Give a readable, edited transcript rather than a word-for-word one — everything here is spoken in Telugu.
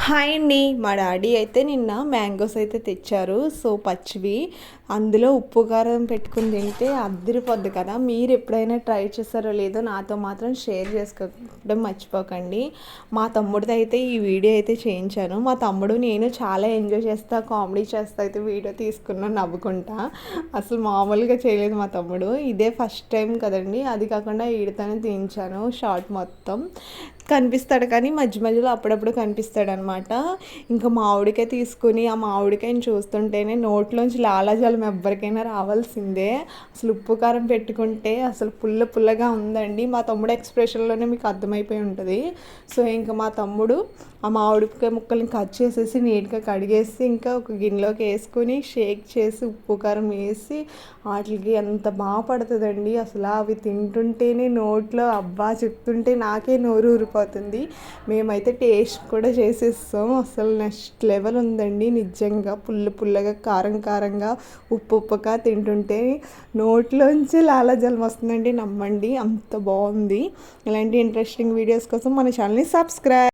హాయ్ అండి. మా డాడీ అయితే నిన్న మ్యాంగోస్ అయితే తెచ్చారు. సో, పచ్చివి. అందులో ఉప్పు, కారం పెట్టుకొని తింటే అద్దిరిపోద్ది కదా! మీరు ఎప్పుడైనా ట్రై చేశారో లేదో నాతో మాత్రం షేర్ చేసుకోవడం మర్చిపోకండి. మా తమ్ముడితో అయితే ఈ వీడియో అయితే చేయించాను. మా తమ్ముడు నేను చాలా ఎంజాయ్ చేస్తా, కామెడీ చేస్తా అయితే వీడియో తీసుకున్నాను నవ్వుకుంటా. అసలు మామూలుగా చేయలేదు మా తమ్ముడు. ఇదే ఫస్ట్ టైం కదండీ! అది కాకుండా ఈడితోనే తీయించాను షార్ట్ మొత్తం. కనిపిస్తాడు కానీ మధ్య మధ్యలో అప్పుడప్పుడు కనిపిస్తాడనమాట. ఇంకా మామిడికాయ తీసుకొని ఆ మామిడికాయని చూస్తుంటేనే నోట్లోంచి లాలాజలం ఎవ్వరికైనా రావాల్సిందే. అసలు ఉప్పు కారం పెట్టుకుంటే అసలు పుల్లగా ఉందండి. మా తమ్ముడు ఎక్స్ప్రెషన్లోనే మీకు అర్థమైపోయి ఉంటుంది. సో ఇంకా మా తమ్ముడు ఆ మామిడికాయ ముక్కల్ని కట్ చేసేసి నీట్గా కడిగేసి ఇంకా ఒక గిన్నెలోకి వేసుకొని షేక్ చేసి ఉప్పు కారం వేసి వాటికి ఎంత బాగా పడుతుందండి. అసలు అవి తింటుంటేనే నోట్లో అబ్బా చెప్తుంటే నాకే నోరు ఊరిపోతుంది. మేమైతే టేస్ట్ కూడా చేసేస్తాం. అసలు నెక్స్ట్ లెవెల్ ఉందండి నిజంగా. పుల్లగా కారంగా ఉప్పుగా తింటుంటే నోట్లోంచి లాలాజలం వస్తుందండి. నమ్మండి, అంత బాగుంది. ఇలాంటి ఇంట్రెస్టింగ్ వీడియోస్ కోసం మన ఛానల్ని సబ్స్క్రైబ్